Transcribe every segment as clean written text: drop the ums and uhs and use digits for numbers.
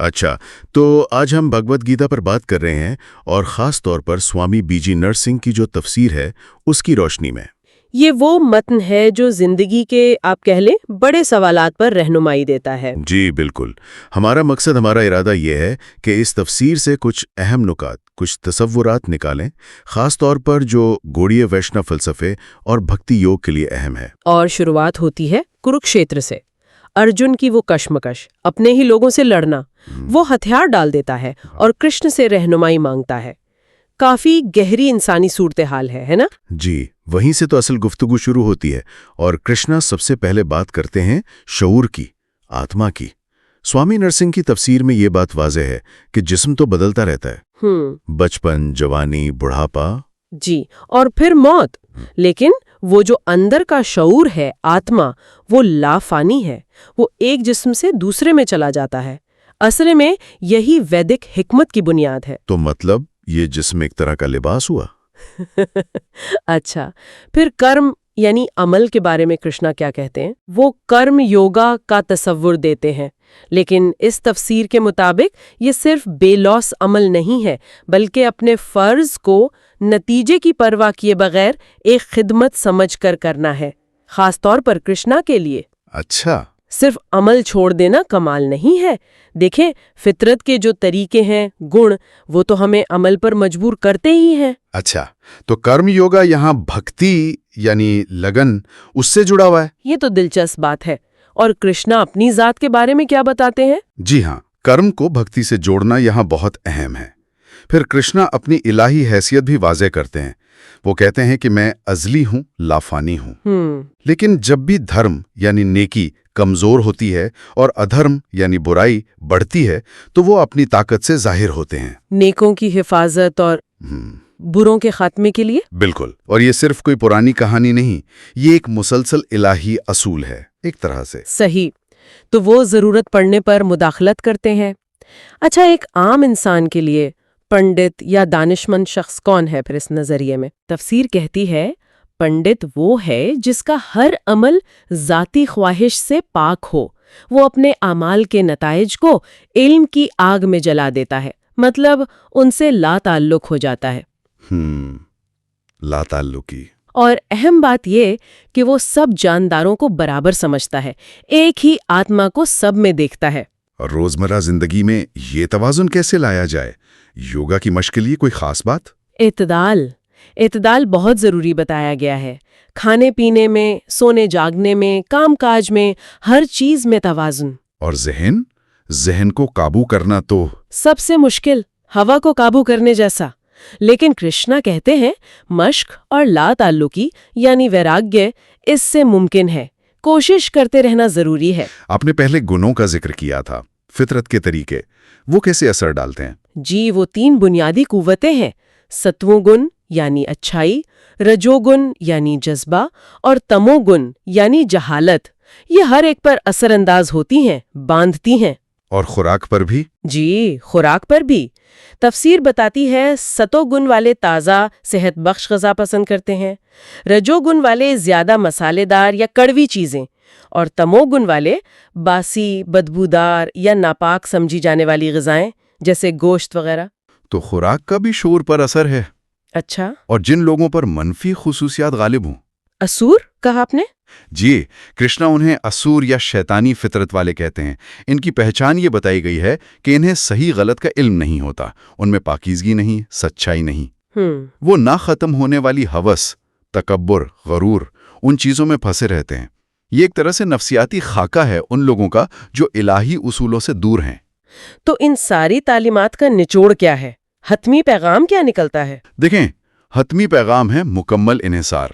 اچھا، تو آج ہم بھگوت گیتا پر بات کر رہے ہیں، اور خاص طور پر سوامی بی جی نرسنگھ کی جو تفسیر ہے اس کی روشنی میں۔ یہ وہ متن ہے جو زندگی کے آپ کہہ لیں بڑے سوالات پر رہنمائی دیتا ہے۔ جی بالکل، ہمارا ارادہ یہ ہے کہ اس تفسیر سے کچھ اہم نکات، کچھ تصورات نکالیں، خاص طور پر جو گوڑیہ ویشنو فلسفے اور بھکتی یوگ کے لیے اہم ہے۔ اور شروعات ہوتی ہے کروکشیتر سے۔ ارجن کی وہ کشمکش، اپنے ہی لوگوں سے لڑنا، وہ ہتھیار ڈال دیتا ہے اور کرشن سے رہنمائی مانگتا ہے۔ کافی گہری انسانی صورتحال ہے نا؟ جی، وہیں سے تو اصل گفتگو شروع ہوتی ہے، اور کرشنا سب سے پہلے بات کرتے ہیں شعور کی، آتما کی۔ سوامی نرسنگھ کی تفسیر میں یہ بات واضح ہے کہ جسم تو بدلتا رہتا ہے، بچپن، جوانی، بڑھاپا، جی، اور پھر موت، لیکن وہ جو اندر کا شعور ہے، آتما، وہ لافانی ہے، وہ ایک جسم سے دوسرے میں چلا جاتا ہے۔ اصل میں یہی ویدک حکمت کی بنیاد ہے۔ تو مطلب یہ جسم ایک طرح کا لباس ہوا؟ اچھا، پھر کرم یعنی عمل کے بارے میں کرشنا کیا کہتے ہیں؟ وہ کرم یوگا کا تصور دیتے ہیں، لیکن اس تفسیر کے مطابق یہ صرف بے لوث عمل نہیں ہے، بلکہ اپنے فرض کو نتیجے کی پرواہ کیے بغیر ایک خدمت سمجھ کر کرنا ہے، خاص طور پر کرشنا کے لیے۔ اچھا، صرف عمل چھوڑ دینا کمال نہیں ہے۔ دیکھیں، فطرت کے جو طریقے ہیں، گن، وہ تو ہمیں عمل پر مجبور کرتے ہی ہیں۔ اچھا، تو کرم یوگا یہاں بھکتی یعنی لگن اس سے جڑا ہوا ہے؟ یہ تو دلچسپ بات ہے۔ اور کرشنا اپنی ذات کے بارے میں کیا بتاتے ہیں؟ جی ہاں، کرم کو بھکتی سے جوڑنا یہاں بہت اہم ہے۔ پھر کرشنا اپنی الہی حیثیت بھی واضح کرتے ہیں۔ وہ کہتے ہیں کہ میں ازلی ہوں، لافانی ہوں۔ لیکن جب بھی دھرم یعنی نیکی کمزور ہوتی ہے اور ادھرم یعنی برائی بڑھتی ہے تو وہ اپنی طاقت سے ظاہر ہوتے ہیں۔ نیکوں کی حفاظت اور بروں کے خاتمے کے لیے؟ بالکل، اور یہ صرف کوئی پرانی کہانی نہیں، یہ ایک مسلسل الہی اصول ہے ایک طرح سے۔ صحیح، تو وہ ضرورت پڑنے پر مداخلت کرتے ہیں۔ اچھا، ایک عام انسان کے لیے پنڈت یا دانشمند شخص کون ہے پھر اس نظریے میں؟ تفسیر کہتی ہے پنڈت وہ ہے جس کا ہر عمل ذاتی خواہش سے پاک ہو، وہ اپنے اعمال کے نتائج کو علم کی آگ میں جلا دیتا ہے، مطلب ان سے لا تعلق ہو جاتا ہے۔ لا تعلقی۔ اور اہم بات یہ کہ وہ سب جانداروں کو برابر سمجھتا ہے، ایک ہی آتما کو سب میں دیکھتا ہے۔ اور روزمرہ زندگی میں یہ توازن کیسے لایا جائے؟ یوگا کی مشق کے لیے کوئی خاص بات؟ اعتدال بہت ضروری بتایا گیا ہے۔ کھانے پینے میں، سونے جاگنے میں، کام کاج میں، ہر چیز میں توازن۔ اور ذہن کو قابو کرنا تو سب سے مشکل، ہوا کو قابو کرنے جیسا۔ لیکن کرشنا کہتے ہیں مشق اور لا تعلقی یعنی ویراگیہ اس سے ممکن ہے، کوشش کرتے رہنا ضروری ہے۔ آپ نے پہلے گنوں کا ذکر کیا تھا، فطرت کے طریقے، وہ کیسے اثر ڈالتے ہیں؟ جی، وہ 3 بنیادی قوتیں ہیں، ستووں گن یعنی اچھائی، رجو گن یعنی جذبہ، اور تمو گن یعنی جہالت۔ یہ ہر ایک پر اثر انداز ہوتی ہیں، باندھتی ہیں۔ اور خوراک پر بھی؟ جی، خوراک پر بھی۔ تفسیر بتاتی ہے ستو گن والے تازہ صحت بخش غذا پسند کرتے ہیں، رجو گن والے زیادہ مسالے دار یا کڑوی چیزیں، اور تمو گن والے باسی، بدبودار یا ناپاک سمجھی جانے والی غذائیں جیسے گوشت وغیرہ۔ تو خوراک کا بھی شعور پر اثر ہے؟ اچھا، اور جن لوگوں پر منفی خصوصیات غالب ہوں؟ اسور کہا آپ نے؟ جی، کرشنا انہیں اسور یا شیطانی فطرت والے کہتے ہیں۔ ان کی پہچان یہ بتائی گئی ہے کہ انہیں صحیح غلط کا علم نہیں ہوتا، ان میں پاکیزگی نہیں، سچائی نہیں۔ وہ نہ ختم ہونے والی ہوس، تکبر، غرور، ان چیزوں میں پھنسے رہتے ہیں۔ یہ ایک طرح سے نفسیاتی خاکہ ہے ان لوگوں کا جو الہی اصولوں سے دور ہیں۔ تو ان ساری تعلیمات کا نچوڑ کیا ہے؟ حتمی پیغام کیا نکلتا ہے؟ دیکھیں، حتمی پیغام ہے مکمل انحصار،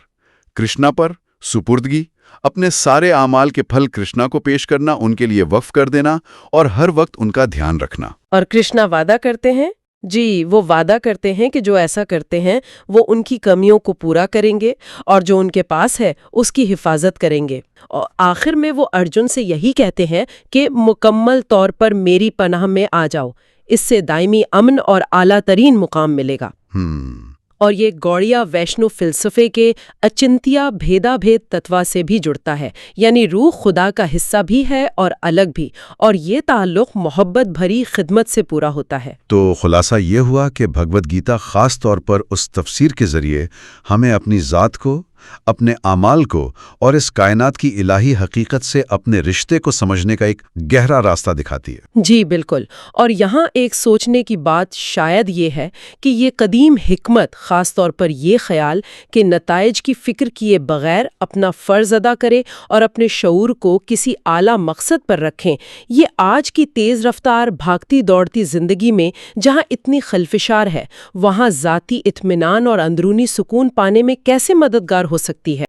کرشنا پر سپردگی، اپنے سارے اعمال کے پھل کرشنا کو پیش کرنا، ان کے لیے وقف کر دینا، اور ہر وقت ان کا دھیان رکھنا۔ اور کرشنا وعدہ کرتے ہیں؟ جی، وہ وعدہ کرتے ہیں کہ جو ایسا کرتے ہیں وہ ان کی کمیوں کو پورا کریں گے، اور جو ان کے پاس ہے اس کی حفاظت کریں گے۔ اور آخر میں وہ ارجن سے یہی کہتے ہیں کہ مکمل طور پر میری پناہ میں آ جاؤ، اس سے دائمی امن اور اعلیٰ ترین مقام ملے گا۔ اور یہ گوڑیا ویشنو فلسفے کے اچنتیا بھیدا بھید تتوا سے بھی جڑتا ہے، یعنی روح خدا کا حصہ بھی ہے اور الگ بھی، اور یہ تعلق محبت بھری خدمت سے پورا ہوتا ہے۔ تو خلاصہ یہ ہوا کہ بھگوت گیتا خاص طور پر اس تفسیر کے ذریعے ہمیں اپنی ذات کو، اپنے اعمال کو اور اس کائنات کی الہی حقیقت سے اپنے رشتے کو سمجھنے کا ایک گہرا راستہ دکھاتی ہے۔ جی بالکل، اور یہاں ایک سوچنے کی بات شاید یہ ہے کہ یہ قدیم حکمت، خاص طور پر یہ خیال کہ نتائج کی فکر کیے بغیر اپنا فرض ادا کرے اور اپنے شعور کو کسی اعلیٰ مقصد پر رکھیں، یہ آج کی تیز رفتار بھاگتی دوڑتی زندگی میں جہاں اتنی خلفشار ہے، وہاں ذاتی اطمینان اور اندرونی سکون پانے میں کیسے مددگار ہو سکتی ہے۔